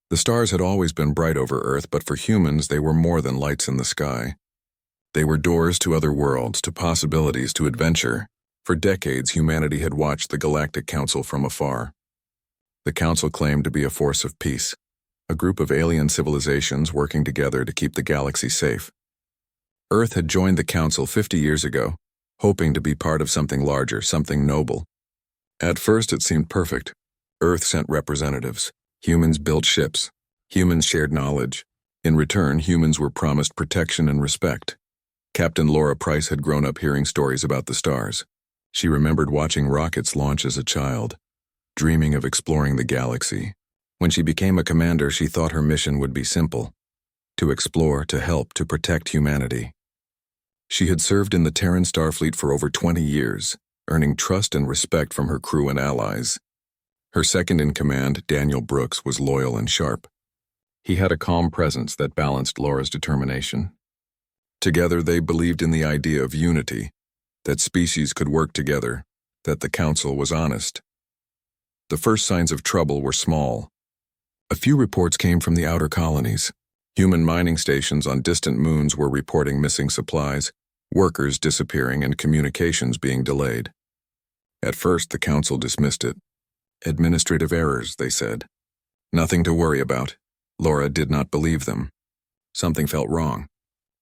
The stars had always been bright over Earth, but for humans they were more than lights in the sky. They were doors to other worlds, to possibilities, to adventure. For decades, humanity had watched the Galactic Council from afar. The Council claimed to be a force of peace, a group of alien civilizations working together to keep the galaxy safe. Earth had joined the Council 50 years ago, hoping to be part of something larger, something noble. At first it seemed perfect. Earth sent representatives. Humans built ships. Humans shared knowledge. In return, humans were promised protection and respect. Captain Laura Price had grown up hearing stories about the stars. She remembered watching rockets launch as a child, dreaming of exploring the galaxy. When she became a commander, she thought her mission would be simple: to explore, to help, to protect humanity. She had served in the Terran Starfleet for over 20 years, earning trust and respect from her crew and allies. Her second-in-command, Daniel Brooks, was loyal and sharp. He had a calm presence that balanced Laura's determination. Together they believed in the idea of unity, that species could work together, that the Council was honest. The first signs of trouble were small. A few reports came from the outer colonies. Human mining stations on distant moons were reporting missing supplies, workers disappearing, and communications being delayed. At first, the Council dismissed it. Administrative errors, they said. Nothing to worry about. Laura did not believe them. Something felt wrong.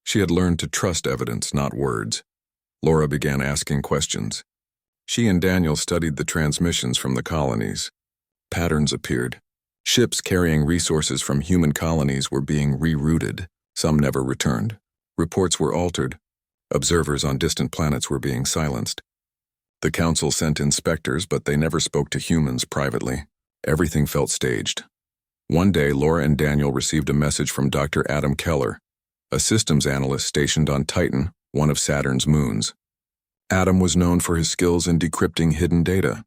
She had learned to trust evidence, not words. Laura began asking questions. She and Daniel studied the transmissions from the colonies. Patterns appeared. Ships carrying resources from human colonies were being rerouted. Some never returned. Reports were altered. Observers on distant planets were being silenced. The Council sent inspectors, but they never spoke to humans privately. Everything felt staged. One day, Laura and Daniel received a message from Dr. Adam Keller, a systems analyst stationed on Titan, one of Saturn's moons. Adam was known for his skills in decrypting hidden data.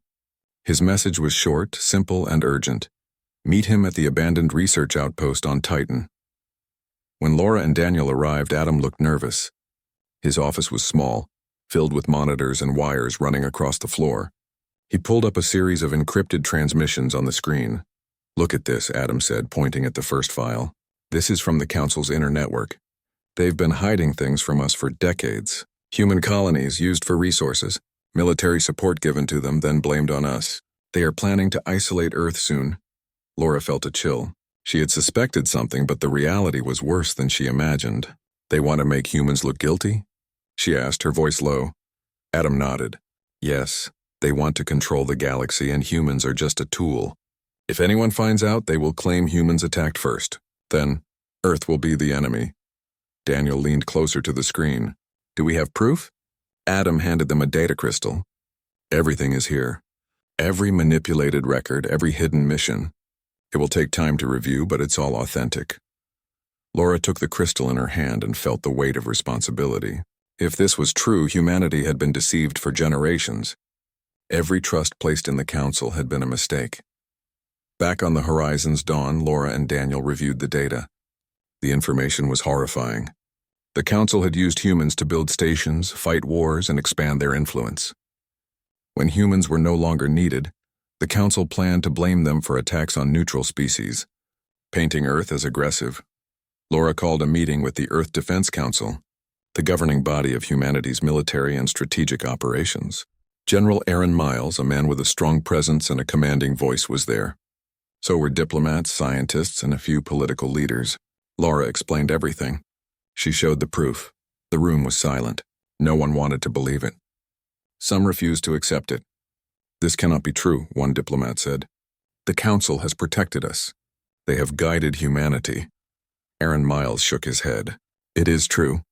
His message was short, simple, and urgent. Meet him at the abandoned research outpost on Titan. When Laura and Daniel arrived, Adam looked nervous. His office was small, filled with monitors and wires running across the floor. He pulled up a series of encrypted transmissions on the screen. "Look at this," Adam said, pointing at the first file. "This is from the Council's inner network. They've been hiding things from us for decades. Human colonies used for resources, military support given to them, then blamed on us. They are planning to isolate Earth soon." Laura felt a chill. She had suspected something, but the reality was worse than she imagined. "They want to make humans look guilty?" she asked, her voice low. Adam nodded. "Yes, they want to control the galaxy, and humans are just a tool. If anyone finds out, they will claim humans attacked first. Then, Earth will be the enemy." Daniel leaned closer to the screen. "Do we have proof?" Adam handed them a data crystal. "Everything is here. Every manipulated record, every hidden mission. It will take time to review, but it's all authentic." Laura took the crystal in her hand and felt the weight of responsibility. If this was true, humanity had been deceived for generations. Every trust placed in the Council had been a mistake. Back on the Horizon's dawn, Laura and Daniel reviewed the data. The information was horrifying. The Council had used humans to build stations, fight wars, and expand their influence. When humans were no longer needed, the Council planned to blame them for attacks on neutral species, painting Earth as aggressive. Laura called a meeting with the Earth Defense Council, the governing body of humanity's military and strategic operations. General Aaron Miles, a man with a strong presence and a commanding voice, was there. So were diplomats, scientists, and a few political leaders. Laura explained everything. She showed the proof. The room was silent. No one wanted to believe it. Some refused to accept it. "This cannot be true," one diplomat said. "The Council has protected us. They have guided humanity." Aaron Miles shook his head. "It is true.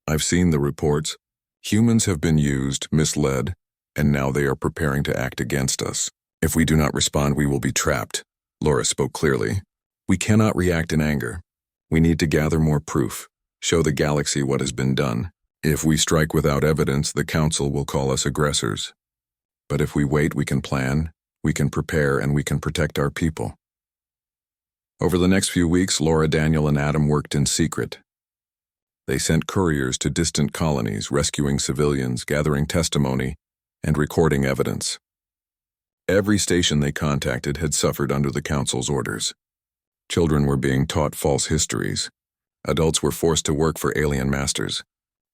I've seen the reports. Humans have been used, misled, and now they are preparing to act against us. If we do not respond, we will be trapped." Laura spoke clearly. "We cannot react in anger. We need to gather more proof, show the galaxy what has been done. If we strike without evidence, the Council will call us aggressors. But if we wait, we can plan, we can prepare, and we can protect our people." Over the next few weeks, Laura, Daniel, and Adam worked in secret. They sent couriers to distant colonies, rescuing civilians, gathering testimony, and recording evidence. Every station they contacted had suffered under the Council's orders. Children were being taught false histories. Adults were forced to work for alien masters.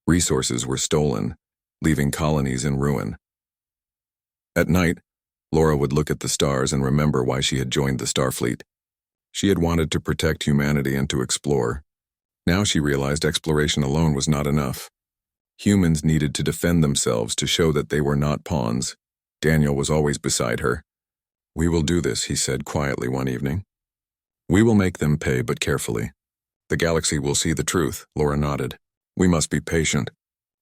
Resources were stolen, leaving colonies in ruin. At night, Laura would look at the stars and remember why she had joined the Starfleet. She had wanted to protect humanity and to explore. Now she realized exploration alone was not enough. Humans needed to defend themselves to show that they were not pawns. Daniel was always beside her. "We will do this," he said quietly one evening. "We will make them pay, but carefully. The galaxy will see the truth," Laura nodded. "We must be patient.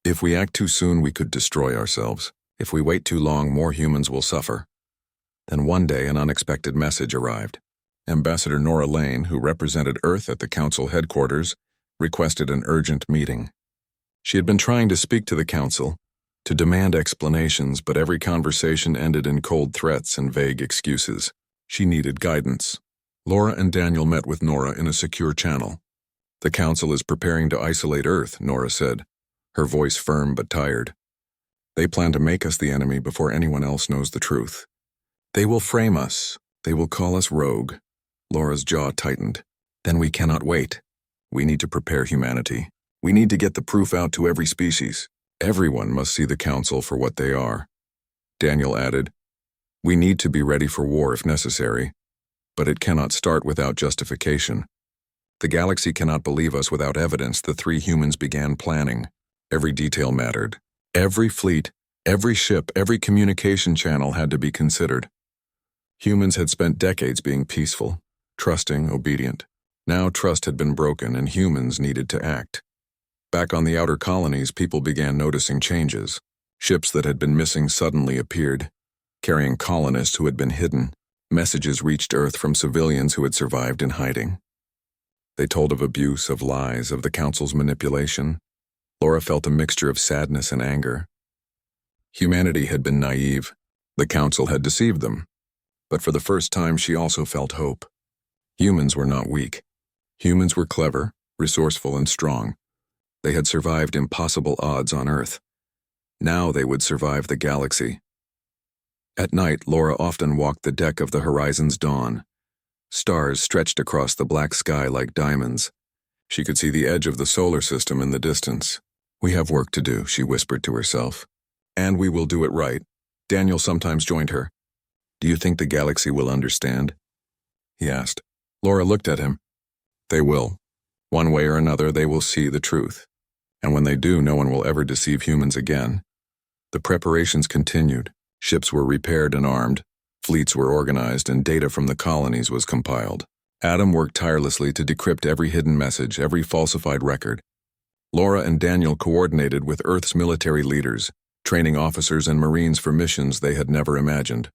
If we act too soon, we could destroy ourselves. If we wait too long, more humans will suffer." Then one day, an unexpected message arrived. Ambassador Nora Lane, who represented Earth at the Council headquarters, requested an urgent meeting. She had been trying to speak to the Council, to demand explanations, but every conversation ended in cold threats and vague excuses. She needed guidance. Laura and Daniel met with Nora in a secure channel. "The Council is preparing to isolate Earth," Nora said, her voice firm but tired. "They plan to make us the enemy before anyone else knows the truth. They will frame us. They will call us rogue." Laura's jaw tightened. "Then we cannot wait. We need to prepare humanity. We need to get the proof out to every species. Everyone must see the Council for what they are." Daniel added, "We need to be ready for war if necessary, but it cannot start without justification. The galaxy cannot believe us without evidence." The three humans began planning. Every detail mattered. Every fleet, every ship, every communication channel had to be considered. Humans had spent decades being peaceful, trusting, obedient. Now trust had been broken and humans needed to act. Back on the outer colonies, people began noticing changes. Ships that had been missing suddenly appeared, carrying colonists who had been hidden. Messages reached Earth from civilians who had survived in hiding. They told of abuse, of lies, of the Council's manipulation. Laura felt a mixture of sadness and anger. Humanity had been naive. The Council had deceived them. But for the first time, she also felt hope. Humans were not weak. Humans were clever, resourceful, and strong. They had survived impossible odds on Earth. Now they would survive the galaxy. At night, Laura often walked the deck of the Horizon's Dawn. Stars stretched across the black sky like diamonds. She could see the edge of the solar system in the distance. "We have work to do," she whispered to herself. "And we will do it right." Daniel sometimes joined her. "Do you think the galaxy will understand?" he asked. Laura looked at him. "They will. One way or another, they will see the truth. And when they do, no one will ever deceive humans again." The preparations continued. Ships were repaired and armed. Fleets were organized, and data from the colonies was compiled. Adam worked tirelessly to decrypt every hidden message, every falsified record. Laura and Daniel coordinated with Earth's military leaders, training officers and Marines for missions they had never imagined.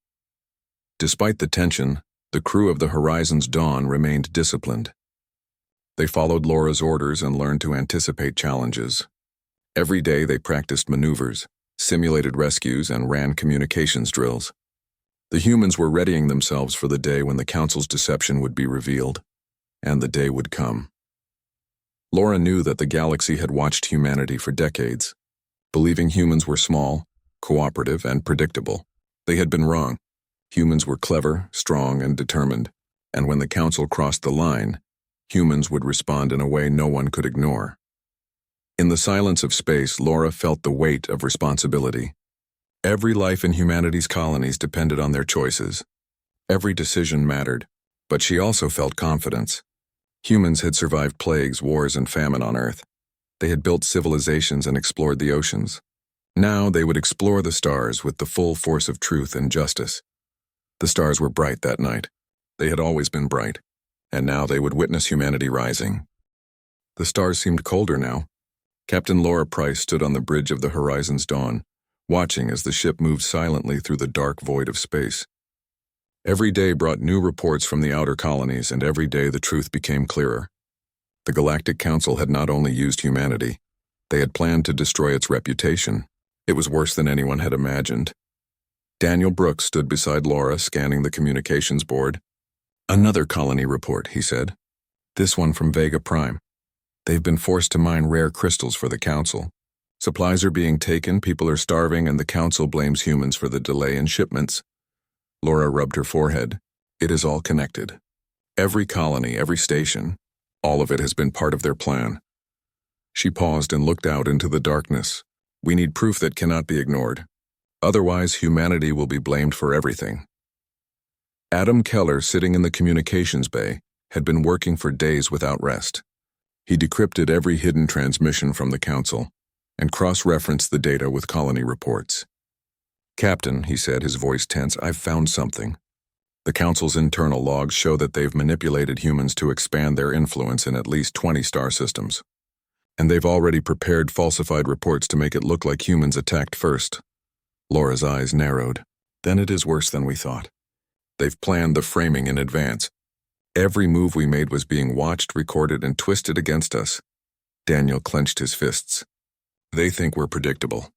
Despite the tension, the crew of the Horizon's Dawn remained disciplined. They followed Laura's orders and learned to anticipate challenges. Every day they practiced maneuvers, simulated rescues, and ran communications drills. The humans were readying themselves for the day when the Council's deception would be revealed, and the day would come. Laura knew that the galaxy had watched humanity for decades, believing humans were small, cooperative, and predictable. They had been wrong. Humans were clever, strong, and determined, and when the Council crossed the line, humans would respond in a way no one could ignore. In the silence of space, Laura felt the weight of responsibility. Every life in humanity's colonies depended on their choices. Every decision mattered, but she also felt confidence. Humans had survived plagues, wars, and famine on Earth. They had built civilizations and explored the oceans. Now they would explore the stars with the full force of truth and justice. The stars were bright that night. They had always been bright, and now they would witness humanity rising. The stars seemed colder now. Captain Laura Price stood on the bridge of the Horizon's Dawn, watching as the ship moved silently through the dark void of space. Every day brought new reports from the outer colonies, and every day the truth became clearer. The Galactic Council had not only used humanity, they had planned to destroy its reputation. It was worse than anyone had imagined. Daniel Brooks stood beside Laura, scanning the communications board. "Another colony report," he said. "This one from Vega Prime. They've been forced to mine rare crystals for the Council. Supplies are being taken, people are starving, and the Council blames humans for the delay in shipments." Laura rubbed her forehead. "It is all connected. Every colony, every station, all of it has been part of their plan. She paused and looked out into the darkness. We need proof that cannot be ignored. Otherwise, humanity will be blamed for everything. Adam Keller, sitting in the communications bay, had been working for days without rest. He decrypted every hidden transmission from the Council and cross-referenced the data with colony reports. "Captain," he said, his voice tense, "I've found something. The Council's internal logs show that they've manipulated humans to expand their influence in at least 20 star systems. And they've already prepared falsified reports to make it look like humans attacked first." Laura's eyes narrowed. "Then it is worse than we thought. They've planned the framing in advance. Every move we made was being watched, recorded, and twisted against us." Daniel clenched his fists. "They think we're predictable.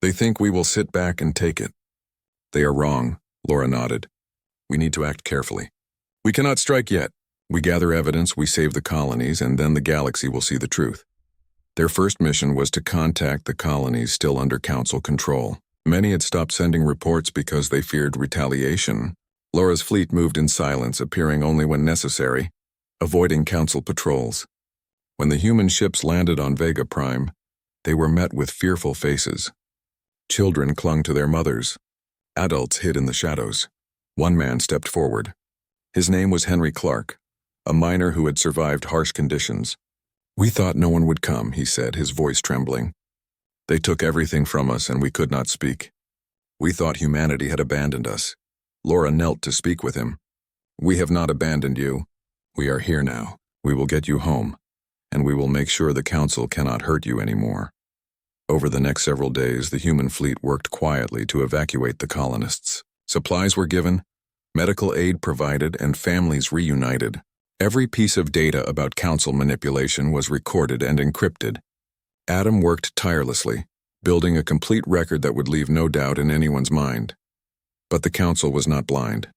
They think we will sit back and take it." "They are wrong," Laura nodded. "We need to act carefully. We cannot strike yet. We gather evidence, we save the colonies, and then the galaxy will see the truth." Their first mission was to contact the colonies still under Council control. Many had stopped sending reports because they feared retaliation. Laura's fleet moved in silence, appearing only when necessary, avoiding Council patrols. When the human ships landed on Vega Prime, they were met with fearful faces. Children clung to their mothers. Adults hid in the shadows. One man stepped forward. His name was Henry Clark, a miner who had survived harsh conditions. "We thought no one would come," he said, his voice trembling. "They took everything from us and we could not speak. We thought humanity had abandoned us." Laura knelt to speak with him. "We have not abandoned you. We are here now. We will get you home, and we will make sure the Council cannot hurt you anymore." Over the next several days, the human fleet worked quietly to evacuate the colonists. Supplies were given, medical aid provided, and families reunited. Every piece of data about Council manipulation was recorded and encrypted. Adam worked tirelessly, building a complete record that would leave no doubt in anyone's mind. But the Council was not blind.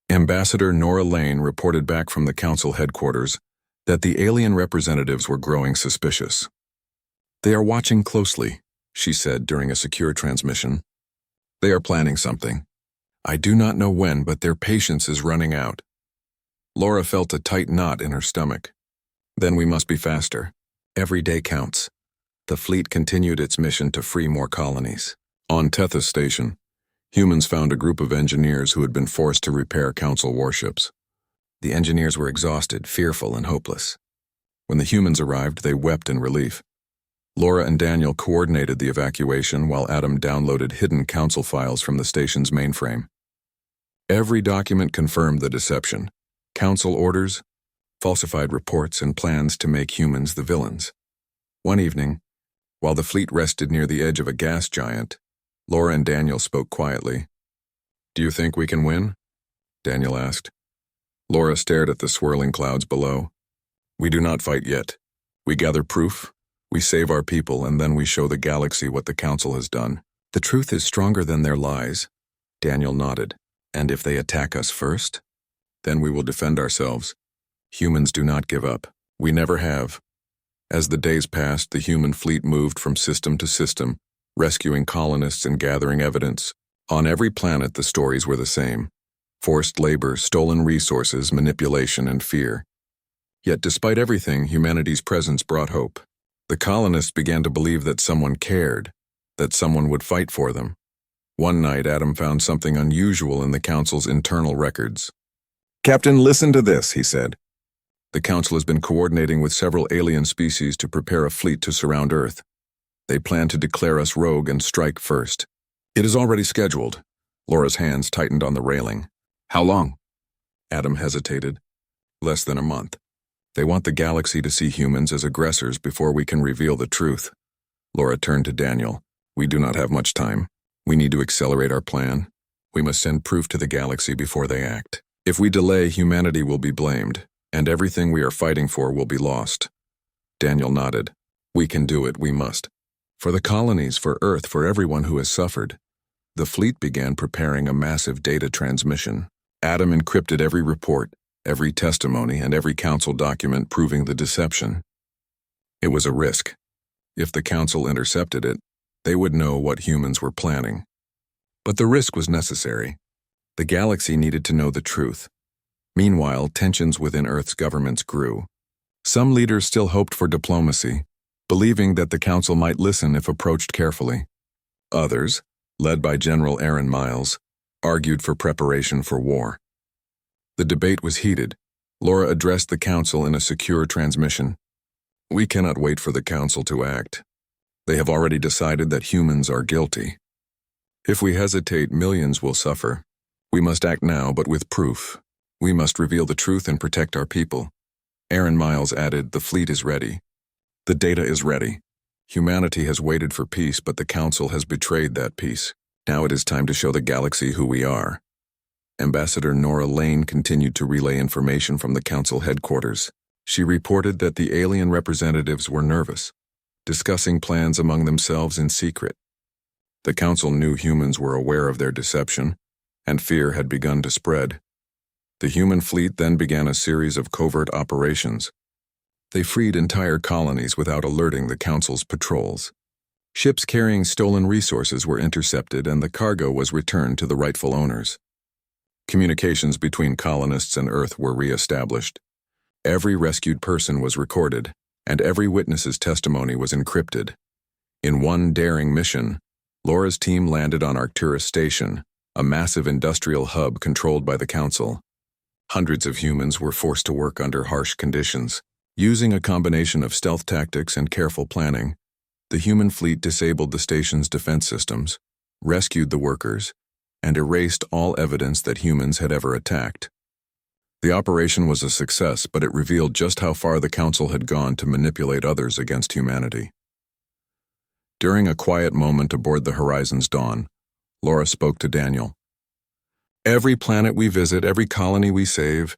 Ambassador Nora Lane reported back from the Council headquarters that the alien representatives were growing suspicious. "They are watching closely," she said during a secure transmission. "They are planning something. I do not know when, but their patience is running out." Laura felt a tight knot in her stomach. "Then we must be faster. Every day counts." The fleet continued its mission to free more colonies. On Tethys Station, humans found a group of engineers who had been forced to repair Council warships. The engineers were exhausted, fearful, and hopeless. When the humans arrived, they wept in relief. Laura and Daniel coordinated the evacuation while Adam downloaded hidden Council files from the station's mainframe. Every document confirmed the deception: Council orders, falsified reports, and plans to make humans the villains. One evening, while the fleet rested near the edge of a gas giant, Laura and Daniel spoke quietly. "Do you think we can win?" Daniel asked. Laura stared at the swirling clouds below. "We do not fight yet. We gather proof, we save our people, and then we show the galaxy what the Council has done. The truth is stronger than their lies." Daniel nodded. "And if they attack us first? Then we will defend ourselves. Humans do not give up. We never have." As the days passed, the human fleet moved from system to system, rescuing colonists and gathering evidence. On every planet, the stories were the same: forced labor, stolen resources, manipulation, and fear. Yet despite everything, humanity's presence brought hope. The colonists began to believe that someone cared, that someone would fight for them. One night, Adam found something unusual in the Council's internal records. "Captain, listen to this," he said. "The Council has been coordinating with several alien species to prepare a fleet to surround Earth. They plan to declare us rogue and strike first. It is already scheduled." Laura's hands tightened on the railing. "How long?" Adam hesitated. "Less than a month. They want the galaxy to see humans as aggressors before we can reveal the truth." Laura turned to Daniel. "We do not have much time. We need to accelerate our plan. We must send proof to the galaxy before they act. If we delay, humanity will be blamed, and everything we are fighting for will be lost." Daniel nodded. "We can do it, we must. For the colonies, for Earth, for everyone who has suffered." The fleet began preparing a massive data transmission. Adam encrypted every report, every testimony, and every Council document proving the deception. It was a risk. If the Council intercepted it, they would know what humans were planning. But the risk was necessary. The galaxy needed to know the truth. Meanwhile, tensions within Earth's governments grew. Some leaders still hoped for diplomacy, believing that the Council might listen if approached carefully. Others, led by General Aaron Miles, argued for preparation for war. The debate was heated. Laura addressed the Council in a secure transmission. "We cannot wait for the Council to act. They have already decided that humans are guilty. If we hesitate, millions will suffer. We must act now, but with proof. We must reveal the truth and protect our people." Aaron Miles added, "The fleet is ready. The data is ready. Humanity has waited for peace, but the Council has betrayed that peace. Now it is time to show the galaxy who we are." Ambassador Nora Lane continued to relay information from the Council headquarters. She reported that the alien representatives were nervous, discussing plans among themselves in secret. The Council knew humans were aware of their deception, and fear had begun to spread. The human fleet then began a series of covert operations. They freed entire colonies without alerting the Council's patrols. Ships carrying stolen resources were intercepted and the cargo was returned to the rightful owners. Communications between colonists and Earth were re-established. Every rescued person was recorded, and every witness's testimony was encrypted. In one daring mission, Laura's team landed on Arcturus Station, a massive industrial hub controlled by the Council. Hundreds of humans were forced to work under harsh conditions. Using a combination of stealth tactics and careful planning, the human fleet disabled the station's defense systems, rescued the workers, and erased all evidence that humans had ever attacked. The operation was a success, but it revealed just how far the Council had gone to manipulate others against humanity. During a quiet moment aboard the Horizon's Dawn, Laura spoke to Daniel. "Every planet we visit, every colony we save,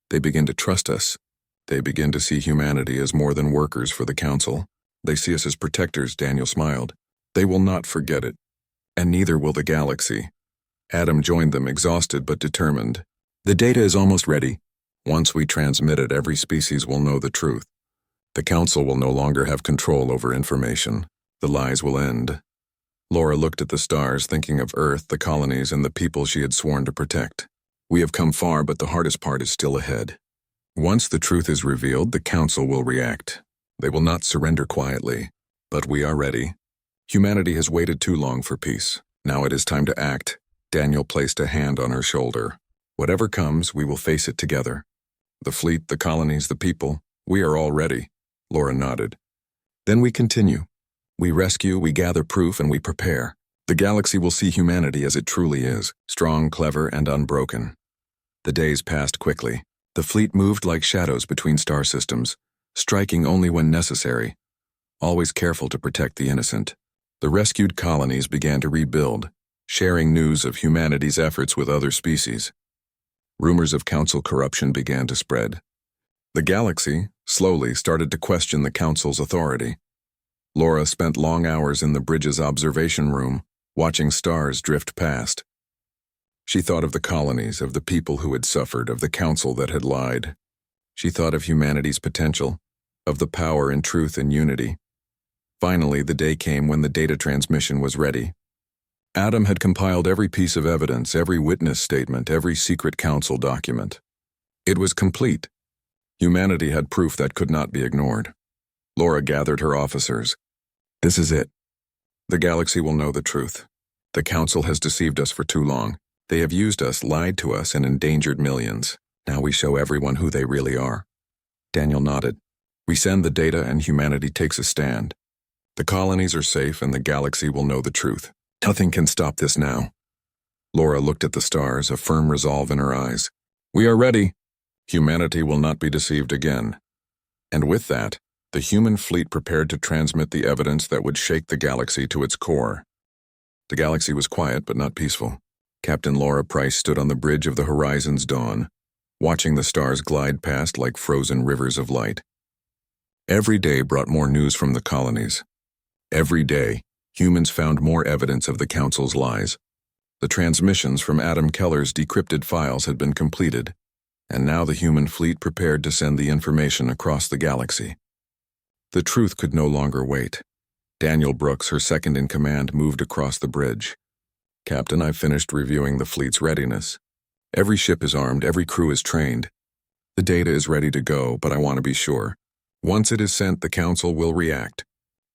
they begin to trust us. They begin to see humanity as more than workers for the Council. They see us as protectors," Daniel smiled. "They will not forget it. And neither will the galaxy." Adam joined them, exhausted but determined. "The data is almost ready. Once we transmit it, every species will know the truth. The Council will no longer have control over information. The lies will end." Laura looked at the stars, thinking of Earth, the colonies, and the people she had sworn to protect. "We have come far, but the hardest part is still ahead. Once the truth is revealed, the Council will react. They will not surrender quietly, but we are ready. Humanity has waited too long for peace. Now it is time to act." Daniel placed a hand on her shoulder. "Whatever comes, we will face it together. The fleet, the colonies, the people, we are all ready." Laura nodded. "Then we continue. We rescue, we gather proof, and we prepare. The galaxy will see humanity as it truly is, strong, clever, and unbroken." The days passed quickly. The fleet moved like shadows between star systems, striking only when necessary, always careful to protect the innocent. The rescued colonies began to rebuild, sharing news of humanity's efforts with other species. Rumors of Council corruption began to spread. The galaxy, slowly, started to question the Council's authority. Laura spent long hours in the bridge's observation room, watching stars drift past. She thought of the colonies, of the people who had suffered, of the Council that had lied. She thought of humanity's potential, of the power in truth and unity. Finally, the day came when the data transmission was ready. Adam had compiled every piece of evidence, every witness statement, every secret Council document. It was complete. Humanity had proof that could not be ignored. Laura gathered her officers. "This is it. The galaxy will know the truth. The Council has deceived us for too long. They have used us, lied to us, and endangered millions. Now we show everyone who they really are." Daniel nodded. "We send the data and humanity takes a stand. The colonies are safe and the galaxy will know the truth. Nothing can stop this now." Laura looked at the stars, a firm resolve in her eyes. "We are ready. Humanity will not be deceived again." And with that, the human fleet prepared to transmit the evidence that would shake the galaxy to its core. The galaxy was quiet but not peaceful. Captain Laura Price stood on the bridge of the Horizon's Dawn, watching the stars glide past like frozen rivers of light. Every day brought more news from the colonies. Every day, humans found more evidence of the Council's lies. The transmissions from Adam Keller's decrypted files had been completed, and now the human fleet prepared to send the information across the galaxy. The truth could no longer wait. Daniel Brooks, her second-in-command, moved across the bridge. "Captain, I've finished reviewing the fleet's readiness. Every ship is armed, every crew is trained. The data is ready to go, but I want to be sure. Once it is sent, the Council will react.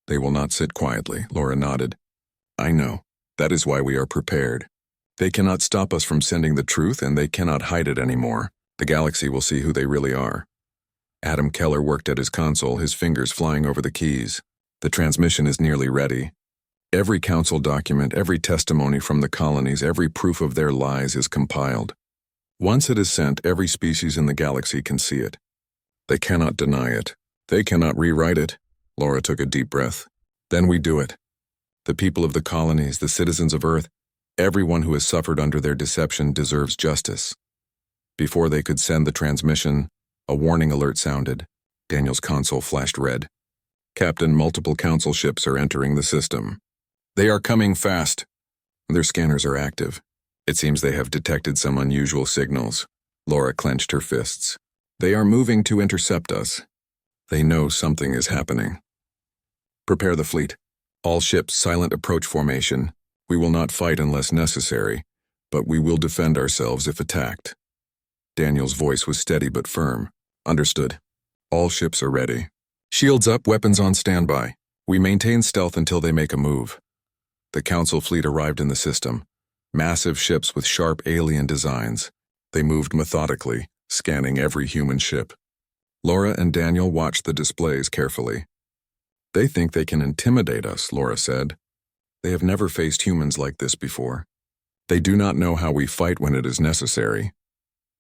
They will not sit quietly, Laura nodded. I know. That is why we are prepared. They cannot stop us from sending the truth, and they cannot hide it anymore. The galaxy will see who they really are. Adam Keller worked at his console, his fingers flying over the keys. The transmission is nearly ready. Every Council document, every testimony from the colonies, every proof of their lies is compiled. Once it is sent, every species in the galaxy can see it. They cannot deny it. They cannot rewrite it. Laura took a deep breath. Then we do it. The people of the colonies, the citizens of Earth, everyone who has suffered under their deception deserves justice. Before they could send the transmission, a warning alert sounded. Daniel's console flashed red. Captain, multiple Council ships are entering the system. They are coming fast. Their scanners are active. It seems they have detected some unusual signals. Laura clenched her fists. They are moving to intercept us. They know something is happening. Prepare the fleet. All ships, silent approach formation. We will not fight unless necessary, but we will defend ourselves if attacked. Daniel's voice was steady but firm. Understood. All ships are ready. Shields up, weapons on standby. We maintain stealth until they make a move. The Council fleet arrived in the system. Massive ships with sharp alien designs. They moved methodically, scanning every human ship. Laura and Daniel watched the displays carefully. They think they can intimidate us, Laura said. They have never faced humans like this before. They do not know how we fight when it is necessary.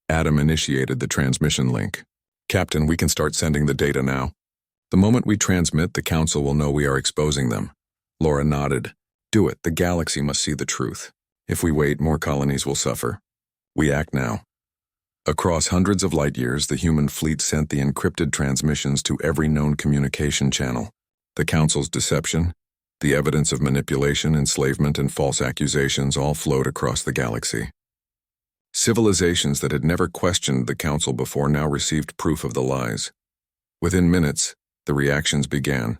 Adam initiated the transmission link. Captain, we can start sending the data now. The moment we transmit, the Council will know we are exposing them. Laura nodded. Do it. The galaxy must see the truth. If we wait, more colonies will suffer. We act now. Across hundreds of light years, the human fleet sent the encrypted transmissions to every known communication channel. The Council's deception, the evidence of manipulation, enslavement, and false accusations all flowed across the galaxy. Civilizations that had never questioned the Council before now received proof of the lies. Within minutes, the reactions began.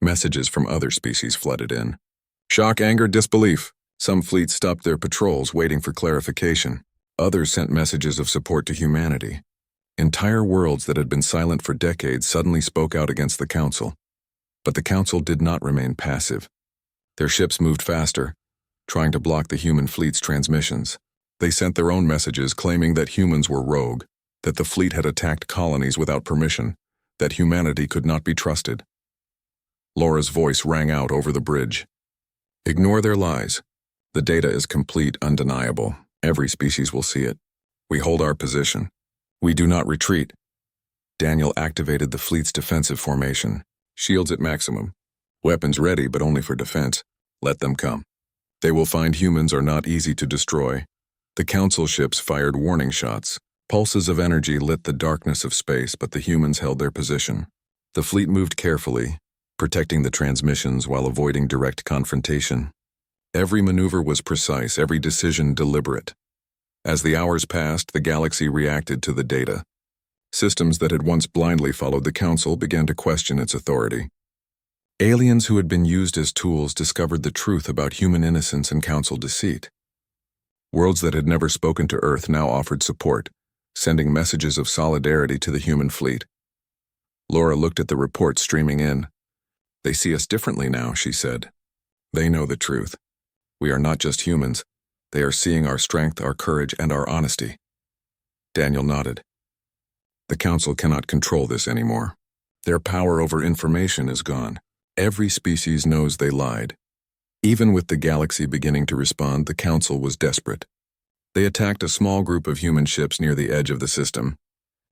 Messages from other species flooded in. Shock, anger, disbelief. Some fleets stopped their patrols, waiting for clarification. Others sent messages of support to humanity. Entire worlds that had been silent for decades suddenly spoke out against the Council. But the Council did not remain passive. Their ships moved faster, trying to block the human fleet's transmissions. They sent their own messages claiming that humans were rogue, that the fleet had attacked colonies without permission, that humanity could not be trusted. Laura's voice rang out over the bridge. Ignore their lies. The data is complete, undeniable. Every species will see it. We hold our position. We do not retreat. Daniel activated the fleet's defensive formation. Shields at maximum. Weapons ready, but only for defense. Let them come. They will find humans are not easy to destroy. The Council ships fired warning shots. Pulses of energy lit the darkness of space, but the humans held their position. The fleet moved carefully, protecting the transmissions while avoiding direct confrontation. Every maneuver was precise, every decision deliberate. As the hours passed, the galaxy reacted to the data. Systems that had once blindly followed the Council began to question its authority. Aliens who had been used as tools discovered the truth about human innocence and Council deceit. Worlds that had never spoken to Earth now offered support, sending messages of solidarity to the human fleet. Laura looked at the reports streaming in. They see us differently now, she said. They know the truth. We are not just humans. They are seeing our strength, our courage, and our honesty. Daniel nodded. The Council cannot control this anymore. Their power over information is gone. Every species knows they lied. Even with the galaxy beginning to respond, the Council was desperate. They attacked a small group of human ships near the edge of the system.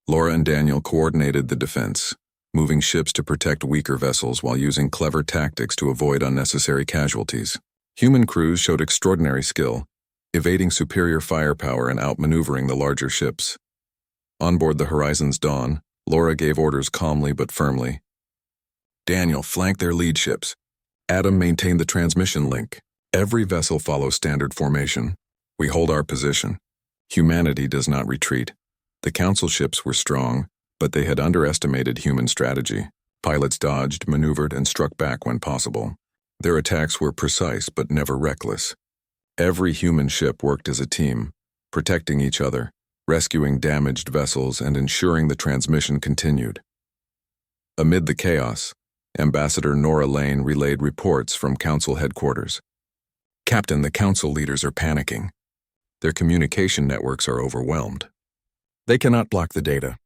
Laura and Daniel coordinated the defense, moving ships to protect weaker vessels while using clever tactics to avoid unnecessary casualties. Human crews showed extraordinary skill, evading superior firepower and outmaneuvering the larger ships. On board the Horizon's Dawn, Laura gave orders calmly but firmly. Daniel, flank their lead ships. Adam maintained the transmission link. Every vessel follows standard formation. We hold our position. Humanity does not retreat. The Council ships were strong, but they had underestimated human strategy. Pilots dodged, maneuvered, and struck back when possible. Their attacks were precise but never reckless. Every human ship worked as a team, protecting each other, rescuing damaged vessels, and ensuring the transmission continued. Amid the chaos, Ambassador Nora Lane relayed reports from Council headquarters. "Captain, the Council leaders are panicking. Their communication networks are overwhelmed. They cannot block the data.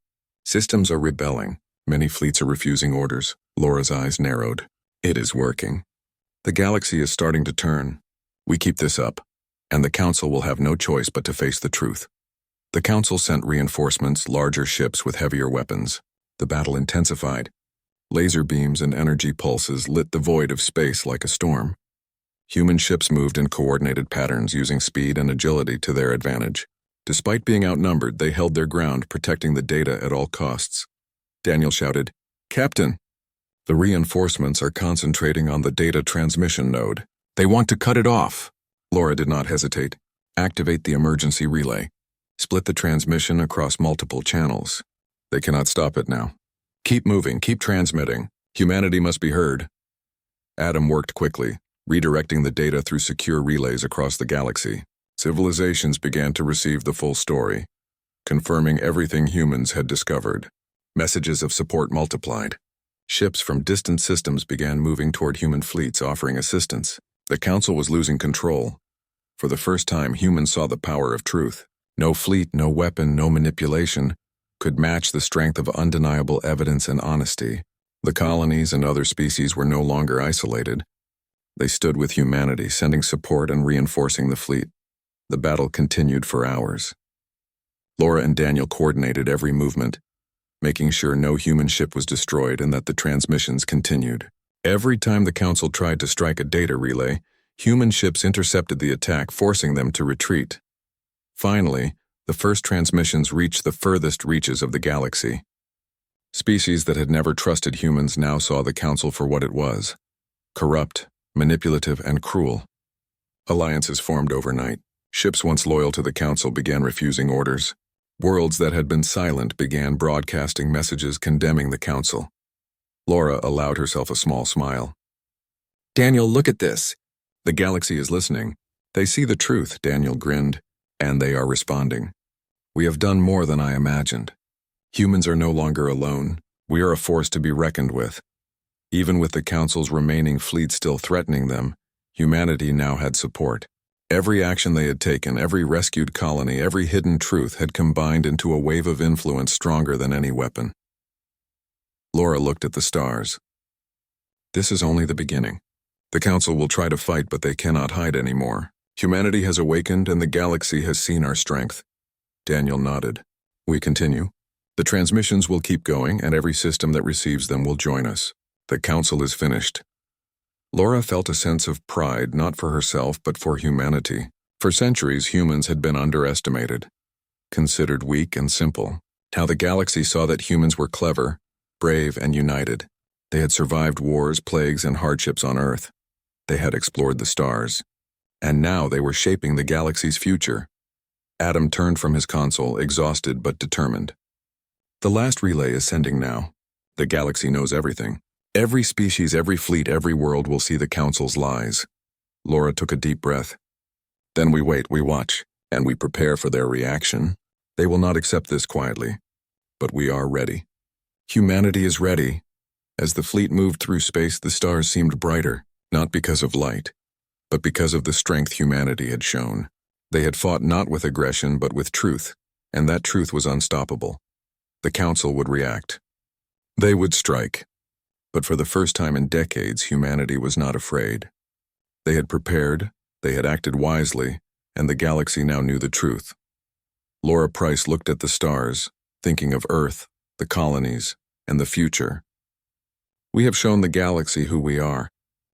Systems are rebelling. Many fleets are refusing orders." Laura's eyes narrowed. "It is working. The galaxy is starting to turn. We keep this up, and the Council will have no choice but to face the truth." The Council sent reinforcements, larger ships with heavier weapons. The battle intensified. Laser beams and energy pulses lit the void of space like a storm. Human ships moved in coordinated patterns, using speed and agility to their advantage. Despite being outnumbered, they held their ground, protecting the data at all costs. Daniel shouted, "Captain, the reinforcements are concentrating on the data transmission node. They want to cut it off." Laura did not hesitate. "Activate the emergency relay. Split the transmission across multiple channels. They cannot stop it now. Keep moving, keep transmitting. Humanity must be heard." Adam worked quickly, redirecting the data through secure relays across the galaxy. Civilizations began to receive the full story, confirming everything humans had discovered. Messages of support multiplied. Ships from distant systems began moving toward human fleets, offering assistance. The Council was losing control. For the first time, humans saw the power of truth. No fleet, no weapon, no manipulation could match the strength of undeniable evidence and honesty. The colonies and other species were no longer isolated. They stood with humanity, sending support and reinforcing the fleet. The battle continued for hours. Laura and Daniel coordinated every movement, making sure no human ship was destroyed and that the transmissions continued. Every time the Council tried to strike a data relay, human ships intercepted the attack, forcing them to retreat. Finally, the first transmissions reached the furthest reaches of the galaxy. Species that had never trusted humans now saw the Council for what it was: corrupt, manipulative, and cruel. Alliances formed overnight. Ships once loyal to the Council began refusing orders. Worlds that had been silent began broadcasting messages condemning the Council. Laura allowed herself a small smile. "Daniel, look at this. The galaxy is listening. They see the truth," Daniel grinned, "and they are responding. We have done more than I imagined. Humans are no longer alone. We are a force to be reckoned with." Even with the Council's remaining fleet still threatening them, humanity now had support. Every action they had taken, every rescued colony, every hidden truth had combined into a wave of influence stronger than any weapon. Laura looked at the stars. "This is only the beginning. The Council will try to fight, but they cannot hide anymore. Humanity has awakened and the galaxy has seen our strength." Daniel nodded. "We continue. The transmissions will keep going, and every system that receives them will join us. The Council is finished." Laura felt a sense of pride, not for herself, but for humanity. For centuries, humans had been underestimated, considered weak and simple. Now the galaxy saw that humans were clever, brave, and united. They had survived wars, plagues, and hardships on Earth. They had explored the stars. And now they were shaping the galaxy's future. Adam turned from his console, exhausted but determined. "The last relay is sending now. The galaxy knows everything. Every species, every fleet, every world will see the Council's lies." Laura took a deep breath. "Then we wait, we watch, and we prepare for their reaction. They will not accept this quietly, but we are ready. Humanity is ready." As the fleet moved through space, the stars seemed brighter, not because of light, but because of the strength humanity had shown. They had fought not with aggression, but with truth, and that truth was unstoppable. The Council would react. They would strike. But for the first time in decades, humanity was not afraid. They had prepared, they had acted wisely, and the galaxy now knew the truth. Laura Price looked at the stars, thinking of Earth, the colonies, and the future. "We have shown the galaxy who we are.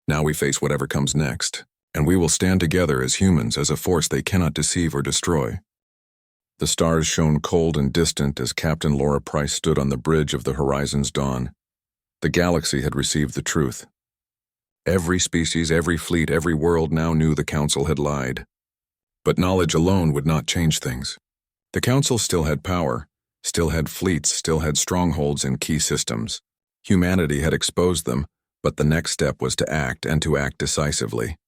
Now we face whatever comes next, and we will stand together as humans, as a force they cannot deceive or destroy." The stars shone cold and distant as Captain Laura Price stood on the bridge of the horizon's dawn. The galaxy had received the truth. Every species, every fleet, every world now knew the Council had lied. But knowledge alone would not change things. The Council still had power, still had fleets, still had strongholds in key systems. Humanity had exposed them, but the next step was to act, and to act decisively.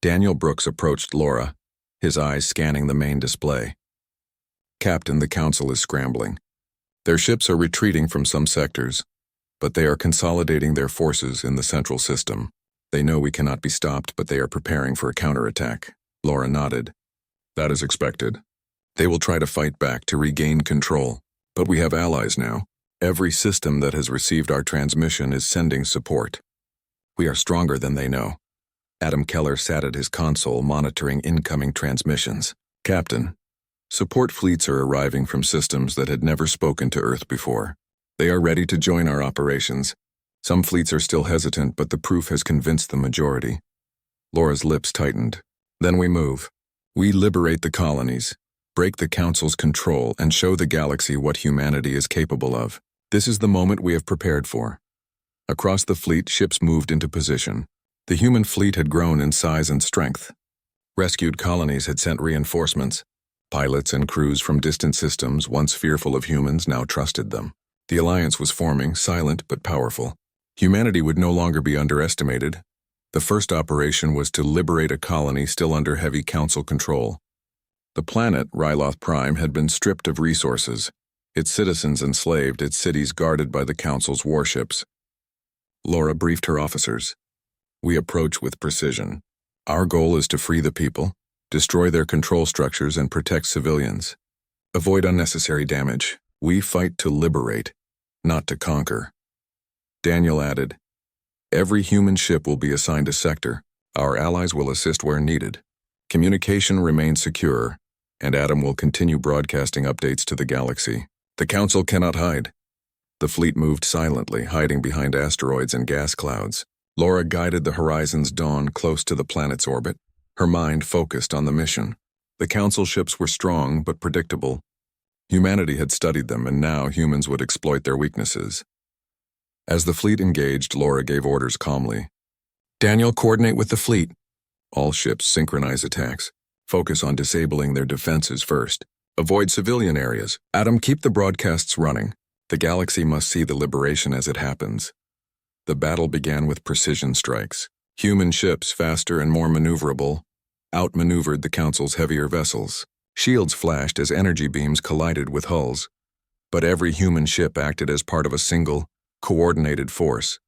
Daniel Brooks approached Laura. his eyes scanning the main display. Captain, the Council is scrambling. Their ships are retreating from some sectors, but they are consolidating their forces in the central system. They know we cannot be stopped, but they are preparing for a counterattack. Laura nodded. That is expected. They will try to fight back to regain control, but we have allies now. Every system that has received our transmission is sending support. We are stronger than they know. Adam Keller sat at his console monitoring incoming transmissions. Captain, support fleets are arriving from systems that had never spoken to Earth before. They are ready to join our operations. Some fleets are still hesitant, but the proof has convinced the majority. Laura's lips tightened. Then we move. We liberate the colonies, break the Council's control, and show the galaxy what humanity is capable of. This is the moment we have prepared for. Across the fleet, ships moved into position. The human fleet had grown in size and strength. Rescued colonies had sent reinforcements. Pilots and crews from distant systems, once fearful of humans, now trusted them. The alliance was forming, silent but powerful. Humanity would no longer be underestimated. The first operation was to liberate a colony still under heavy Council control. The planet, Ryloth Prime, had been stripped of resources, its citizens enslaved, its cities guarded by the Council's warships. Laura briefed her officers. We approach with precision. Our goal is to free the people, destroy their control structures, and protect civilians. Avoid unnecessary damage. We fight to liberate, not to conquer. Daniel added, every human ship will be assigned a sector. Our allies will assist where needed. Communication remains secure, and Adam will continue broadcasting updates to the galaxy. The Council cannot hide. The fleet moved silently, hiding behind asteroids and gas clouds. Laura guided the Horizon's dawn close to the planet's orbit, her mind focused on the mission. The Council ships were strong but predictable. Humanity had studied them, and now humans would exploit their weaknesses. As the fleet engaged, Laura gave orders calmly. Daniel, coordinate with the fleet. All ships synchronize attacks. Focus on disabling their defenses first. Avoid civilian areas. Adam, keep the broadcasts running. The galaxy must see the liberation as it happens. The battle began with precision strikes. Human ships, faster and more maneuverable, outmaneuvered the Council's heavier vessels. Shields flashed as energy beams collided with hulls. But every human ship acted as part of a single, coordinated force.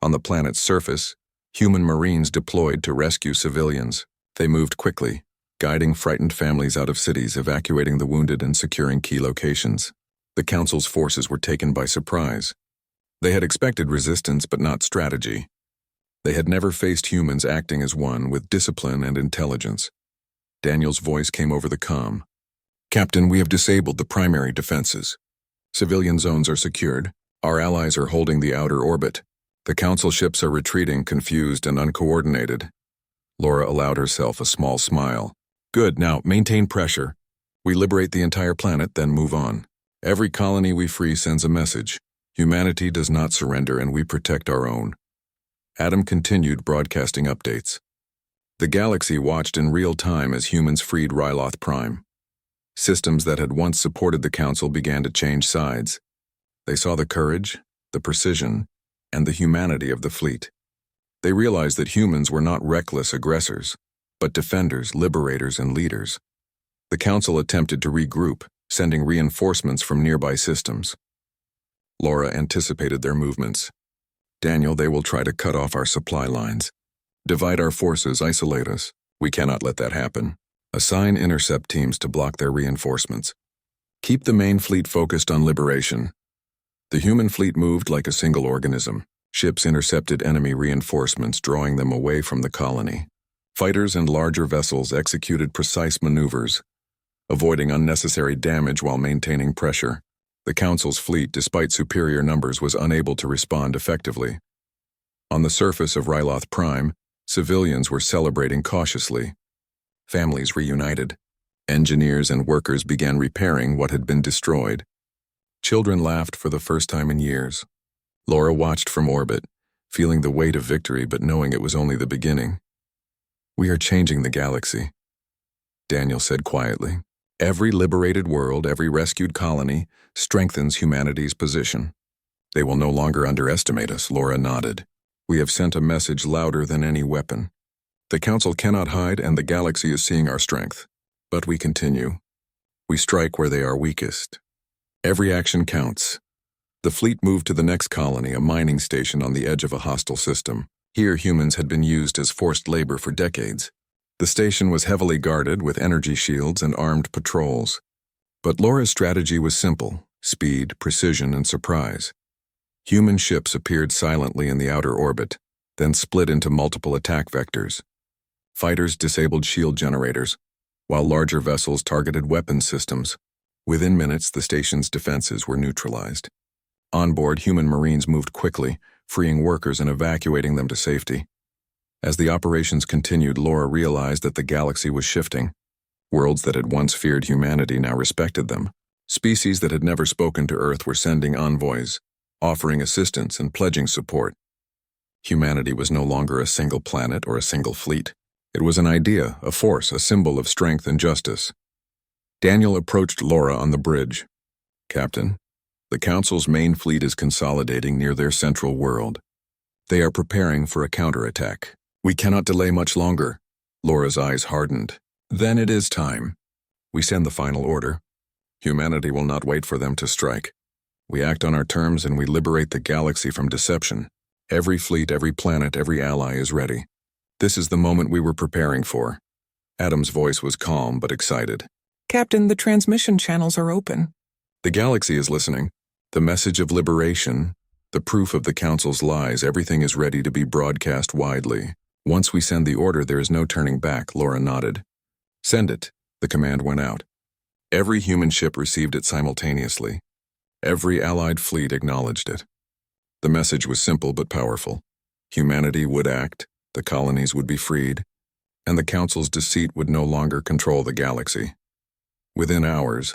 On the planet's surface, human Marines deployed to rescue civilians. They moved quickly, guiding frightened families out of cities, evacuating the wounded, and securing key locations. The Council's forces were taken by surprise. They had expected resistance, but not strategy. They had never faced humans acting as one, with discipline and intelligence. Daniel's voice came over the comm. Captain, we have disabled the primary defenses. Civilian zones are secured. Our allies are holding the outer orbit. The Council ships are retreating, confused and uncoordinated. Laura allowed herself a small smile. Good, now maintain pressure. We liberate the entire planet, then move on. Every colony we free sends a message. Humanity does not surrender, and we protect our own. Adam continued broadcasting updates. The galaxy watched in real time as humans freed Ryloth Prime. Systems that had once supported the Council began to change sides. They saw the courage, the precision, and the humanity of the fleet. They realized that humans were not reckless aggressors, but defenders, liberators, and leaders. The Council attempted to regroup, sending reinforcements from nearby systems. Laura anticipated their movements. Daniel, they will try to cut off our supply lines. Divide our forces, isolate us. We cannot let that happen. Assign intercept teams to block their reinforcements. Keep the main fleet focused on liberation. The human fleet moved like a single organism. Ships intercepted enemy reinforcements, drawing them away from the colony. Fighters and larger vessels executed precise maneuvers, avoiding unnecessary damage while maintaining pressure. The Council's fleet, despite superior numbers, was unable to respond effectively. On the surface of Ryloth Prime, civilians were celebrating cautiously. Families reunited. Engineers and workers began repairing what had been destroyed. Children laughed for the first time in years. Laura watched from orbit, feeling the weight of victory but knowing it was only the beginning. We are changing the galaxy, Daniel said quietly. Every liberated world, every rescued colony, strengthens humanity's position. They will no longer underestimate us, Laura nodded. We have sent a message louder than any weapon. The Council cannot hide, and the galaxy is seeing our strength. But we continue. We strike where they are weakest. Every action counts. The fleet moved to the next colony, a mining station on the edge of a hostile system. Here, humans had been used as forced labor for decades. The station was heavily guarded with energy shields and armed patrols. But Laura's strategy was simple: speed, precision, and surprise. Human ships appeared silently in the outer orbit, then split into multiple attack vectors. Fighters disabled shield generators, while larger vessels targeted weapons systems. Within minutes, the station's defenses were neutralized. On board, human marines moved quickly, freeing workers and evacuating them to safety. As the operations continued, Laura realized that the galaxy was shifting. Worlds that had once feared humanity now respected them. Species that had never spoken to Earth were sending envoys, offering assistance and pledging support. Humanity was no longer a single planet or a single fleet. It was an idea, a force, a symbol of strength and justice. Daniel approached Laura on the bridge. "Captain, the Council's main fleet is consolidating near their central world. They are preparing for a counterattack. We cannot delay much longer." Laura's eyes hardened. "Then it is time. We send the final order. Humanity will not wait for them to strike. We act on our terms and we liberate the galaxy from deception. Every fleet, every planet, every ally is ready. This is the moment we were preparing for." Adam's voice was calm but excited. "Captain, the transmission channels are open." "The galaxy is listening. The message of liberation, the proof of the Council's lies, everything is ready to be broadcast widely. Once we send the order, there is no turning back," Laura nodded. "Send it." The command went out. Every human ship received it simultaneously. Every allied fleet acknowledged it. The message was simple but powerful. Humanity would act, the colonies would be freed, and the Council's deceit would no longer control the galaxy. Within hours,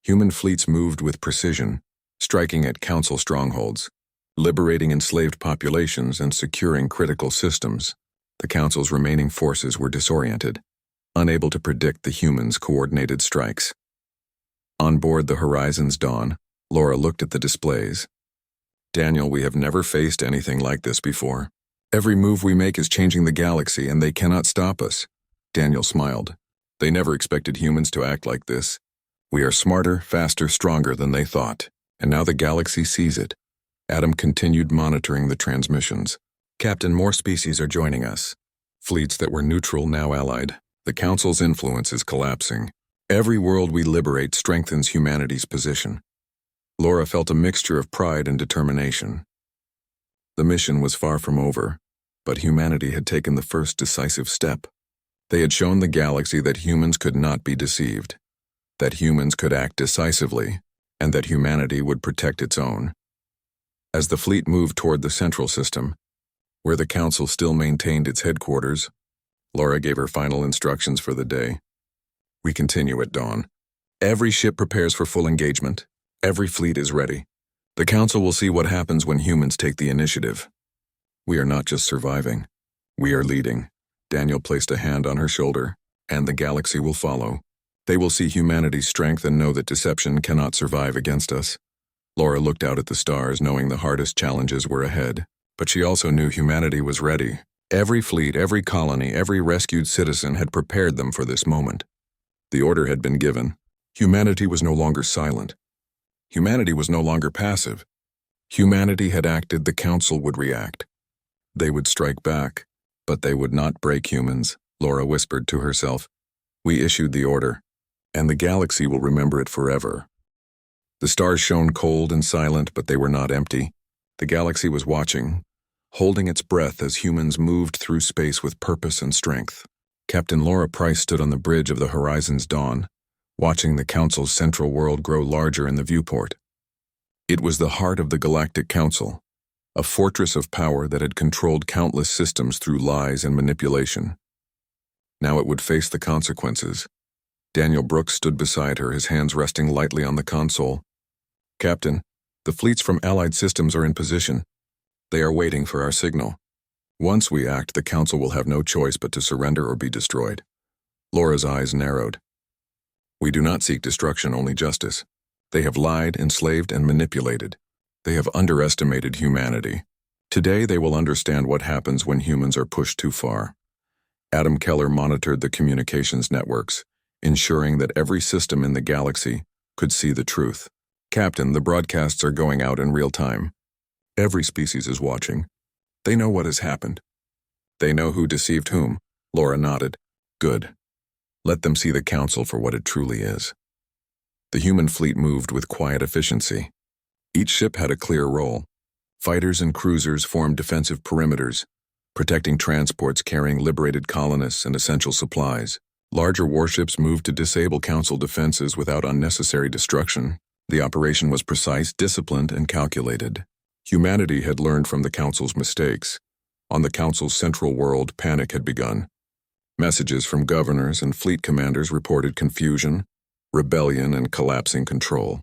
human fleets moved with precision, striking at Council strongholds, liberating enslaved populations and securing critical systems. The Council's remaining forces were disoriented, unable to predict the humans' coordinated strikes. On board the Horizon's Dawn, Laura looked at the displays. "Daniel, we have never faced anything like this before. Every move we make is changing the galaxy, and they cannot stop us." Daniel smiled. "They never expected humans to act like this. We are smarter, faster, stronger than they thought, and now the galaxy sees it." Adam continued monitoring the transmissions. "Captain, more species are joining us. Fleets that were neutral now allied. The Council's influence is collapsing. Every world we liberate strengthens humanity's position." Laura felt a mixture of pride and determination. The mission was far from over, but humanity had taken the first decisive step. They had shown the galaxy that humans could not be deceived, that humans could act decisively, and that humanity would protect its own. As the fleet moved toward the central system, where the Council still maintained its headquarters, Laura gave her final instructions for the day. "We continue at dawn. Every ship prepares for full engagement. Every fleet is ready. The Council will see what happens when humans take the initiative. We are not just surviving. We are leading." Daniel placed a hand on her shoulder, "and the galaxy will follow. They will see humanity's strength and know that deception cannot survive against us." Laura looked out at the stars, knowing the hardest challenges were ahead. But she also knew humanity was ready. Every fleet, every colony, every rescued citizen had prepared them for this moment. The order had been given. Humanity was no longer silent. Humanity was no longer passive. Humanity had acted, the Council would react. They would strike back, but they would not break humans, Laura whispered to herself. "We issued the order, and the galaxy will remember it forever." The stars shone cold and silent, but they were not empty. The galaxy was watching, holding its breath as humans moved through space with purpose and strength. Captain Laura Price stood on the bridge of the Horizon's Dawn, watching the Council's central world grow larger in the viewport. It was the heart of the Galactic Council, a fortress of power that had controlled countless systems through lies and manipulation. Now it would face the consequences. Daniel Brooks stood beside her, his hands resting lightly on the console. "Captain, the fleets from Allied systems are in position. They are waiting for our signal. Once we act, the Council will have no choice but to surrender or be destroyed." Laura's eyes narrowed. "We do not seek destruction, only justice. They have lied, enslaved, and manipulated. They have underestimated humanity. Today they will understand what happens when humans are pushed too far. Adam Keller monitored the communications networks, ensuring that every system in the galaxy could see the truth. Captain, the broadcasts are going out in real time. Every species is watching. They know what has happened. They know who deceived whom. Laura nodded. Good. Let them see the Council for what it truly is. The human fleet moved with quiet efficiency. Each ship had a clear role. Fighters and cruisers formed defensive perimeters, protecting transports carrying liberated colonists and essential supplies. Larger warships moved to disable Council defenses without unnecessary destruction. The operation was precise, disciplined, and calculated. Humanity had learned from the Council's mistakes. On the Council's central world, panic had begun. Messages from governors and fleet commanders reported confusion, rebellion, and collapsing control.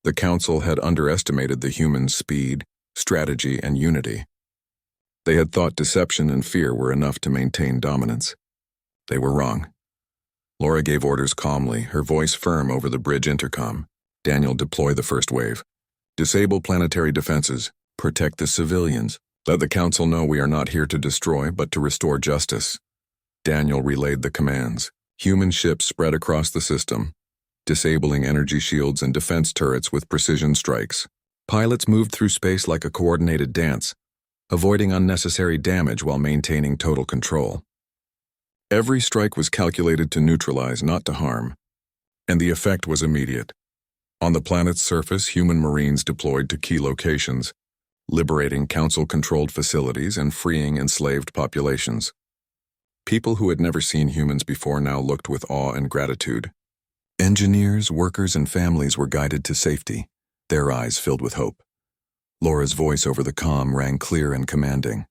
The Council had underestimated the humans' speed, strategy, and unity. They had thought deception and fear were enough to maintain dominance. They were wrong. Laura gave orders calmly, her voice firm over the bridge intercom. Daniel, deploy the first wave. Disable planetary defenses. Protect the civilians. Let the Council know we are not here to destroy, but to restore justice. Daniel relayed the commands. Human ships spread across the system, disabling energy shields and defense turrets with precision strikes. Pilots moved through space like a coordinated dance, avoiding unnecessary damage while maintaining total control. Every strike was calculated to neutralize, not to harm, and the effect was immediate. On the planet's surface, human Marines deployed to key locations, liberating Council-controlled facilities and freeing enslaved populations. People who had never seen humans before now looked with awe and gratitude. Engineers, workers, and families were guided to safety, their eyes filled with hope. Laura's voice over the comm rang clear and commanding.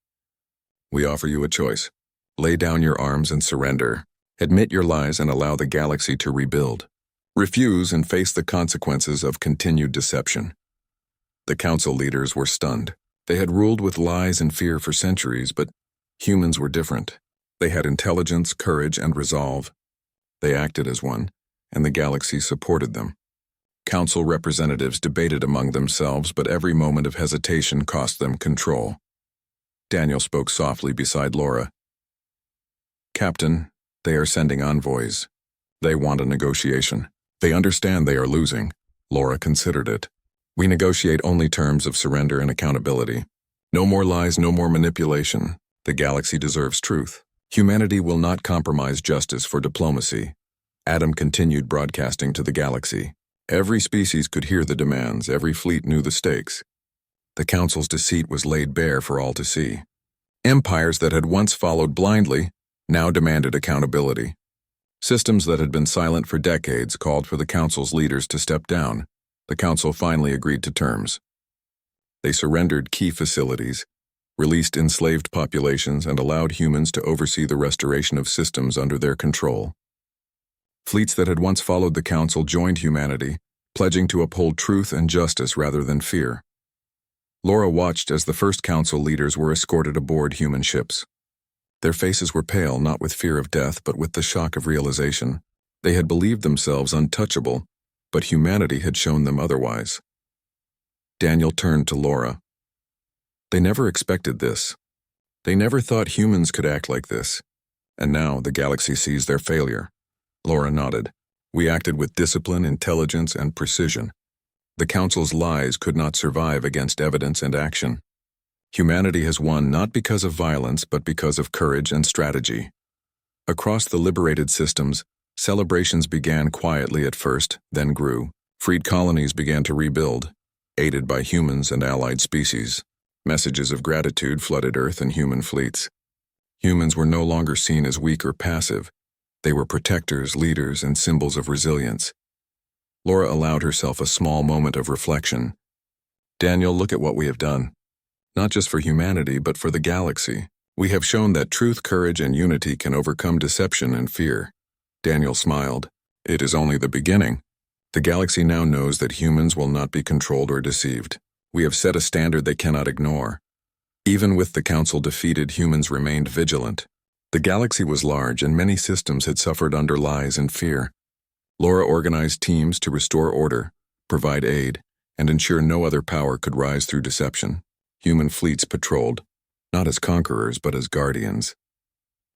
We offer you a choice. Lay down your arms and surrender. Admit your lies and allow the galaxy to rebuild. Refuse and face the consequences of continued deception. The Council leaders were stunned. They had ruled with lies and fear for centuries, but humans were different. They had intelligence, courage, and resolve. They acted as one, and the galaxy supported them. Council representatives debated among themselves, but every moment of hesitation cost them control. Daniel spoke softly beside Laura. Captain, they are sending envoys. They want a negotiation. They understand they are losing. Laura considered it. We negotiate only terms of surrender and accountability. No more lies, no more manipulation. The galaxy deserves truth. Humanity will not compromise justice for diplomacy. Adam continued broadcasting to the galaxy. Every species could hear the demands, every fleet knew the stakes. The Council's deceit was laid bare for all to see. Empires that had once followed blindly now demanded accountability. Systems that had been silent for decades called for the Council's leaders to step down. The Council finally agreed to terms. They surrendered key facilities, released enslaved populations, and allowed humans to oversee the restoration of systems under their control. Fleets that had once followed the Council joined humanity, pledging to uphold truth and justice rather than fear. Laura watched as the first Council leaders were escorted aboard human ships. Their faces were pale, not with fear of death, but with the shock of realization. They had believed themselves untouchable, but humanity had shown them otherwise. Daniel turned to Laura. They never expected this. They never thought humans could act like this. And now the galaxy sees their failure. Laura nodded. We acted with discipline, intelligence, and precision. The Council's lies could not survive against evidence and action. Humanity has won not because of violence, but because of courage and strategy. Across the liberated systems, celebrations began quietly at first, then grew. Freed colonies began to rebuild, aided by humans and allied species. Messages of gratitude flooded Earth and human fleets. Humans were no longer seen as weak or passive. They were protectors, leaders, and symbols of resilience. Laura allowed herself a small moment of reflection. Daniel, look at what we have done. Not just for humanity, but for the galaxy. We have shown that truth, courage, and unity can overcome deception and fear. Daniel smiled. It is only the beginning. The galaxy now knows that humans will not be controlled or deceived. We have set a standard they cannot ignore. Even with the Council defeated, humans remained vigilant. The galaxy was large, and many systems had suffered under lies and fear. Laura organized teams to restore order, provide aid, and ensure no other power could rise through deception. Human fleets patrolled, not as conquerors but as guardians.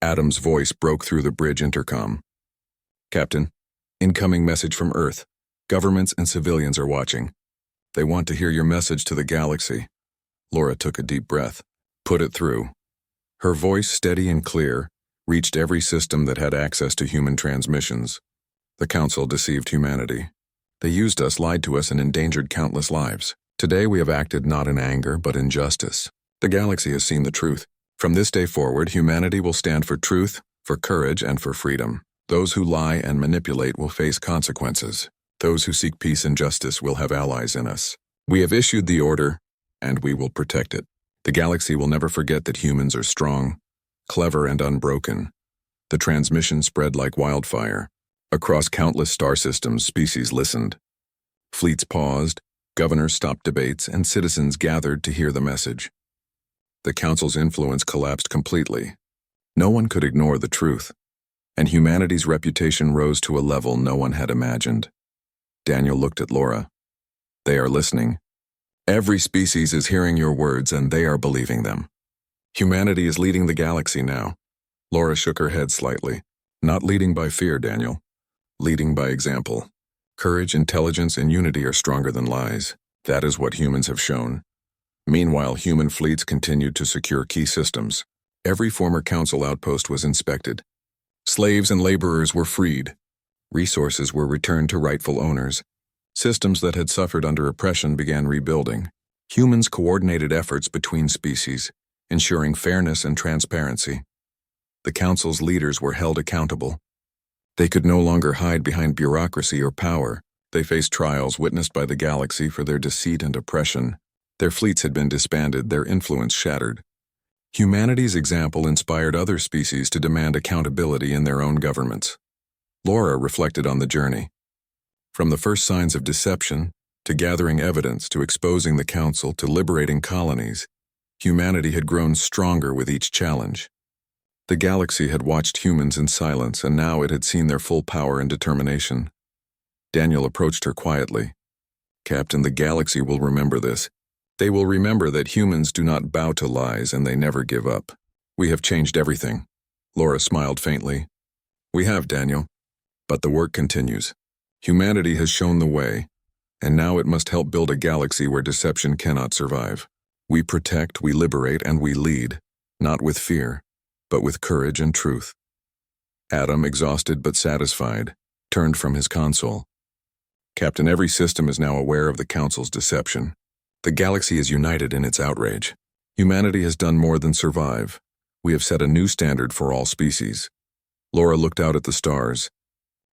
Adam's voice broke through the bridge intercom. "Captain, incoming message from Earth. Governments and civilians are watching. They want to hear your message to the galaxy." Laura took a deep breath. "Put it through." Her voice, steady and clear, reached every system that had access to human transmissions. The Council deceived humanity. They used us, lied to us, and endangered countless lives. Today we have acted not in anger, but in justice. The galaxy has seen the truth. From this day forward, humanity will stand for truth, for courage, and for freedom. Those who lie and manipulate will face consequences. Those who seek peace and justice will have allies in us. We have issued the order, and we will protect it. The galaxy will never forget that humans are strong, clever, and unbroken. The transmission spread like wildfire. Across countless star systems, species listened. Fleets paused, governors stopped debates, and citizens gathered to hear the message. The Council's influence collapsed completely. No one could ignore the truth, and humanity's reputation rose to a level no one had imagined. Daniel looked at Laura. "They are listening. Every species is hearing your words, and they are believing them. Humanity is leading the galaxy now." Laura shook her head slightly. "Not leading by fear, Daniel. Leading by example. Courage, intelligence, and unity are stronger than lies. That is what humans have shown." Meanwhile, human fleets continued to secure key systems. Every former Council outpost was inspected. Slaves and laborers were freed. Resources were returned to rightful owners. Systems that had suffered under oppression began rebuilding. Humans coordinated efforts between species, ensuring fairness and transparency. The Council's leaders were held accountable. They could no longer hide behind bureaucracy or power. They faced trials witnessed by the galaxy for their deceit and oppression. Their fleets had been disbanded, their influence shattered. Humanity's example inspired other species to demand accountability in their own governments. Laura reflected on the journey. From the first signs of deception, to gathering evidence, to exposing the Council, to liberating colonies, humanity had grown stronger with each challenge. The galaxy had watched humans in silence, and now it had seen their full power and determination. Daniel approached her quietly. "Captain, the galaxy will remember this. They will remember that humans do not bow to lies, and they never give up. We have changed everything." Laura smiled faintly. "We have, Daniel. But the work continues. Humanity has shown the way, and now it must help build a galaxy where deception cannot survive. We protect, we liberate, and we lead, not with fear, but with courage and truth." Adam, exhausted but satisfied, turned from his console. "Captain, every system is now aware of the Council's deception. The galaxy is united in its outrage. Humanity has done more than survive. We have set a new standard for all species." Laura looked out at the stars,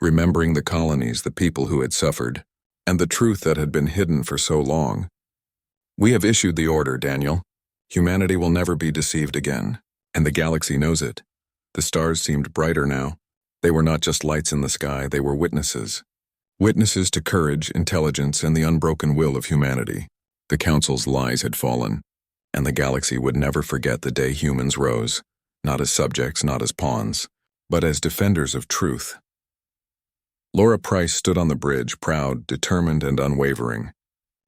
remembering the colonies, the people who had suffered, and the truth that had been hidden for so long. "We have issued the order, Daniel. Humanity will never be deceived again, and the galaxy knows it." The stars seemed brighter now. They were not just lights in the sky, they were witnesses. Witnesses to courage, intelligence, and the unbroken will of humanity. The Council's lies had fallen, and the galaxy would never forget the day humans rose, not as subjects, not as pawns, but as defenders of truth. Laura Price stood on the bridge, proud, determined, and unwavering.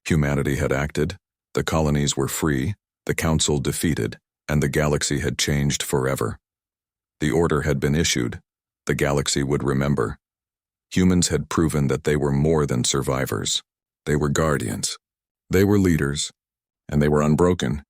Humanity had acted, the colonies were free, the Council defeated, and the galaxy had changed forever. The order had been issued. The galaxy would remember. Humans had proven that they were more than survivors. They were guardians. They were leaders, and they were unbroken.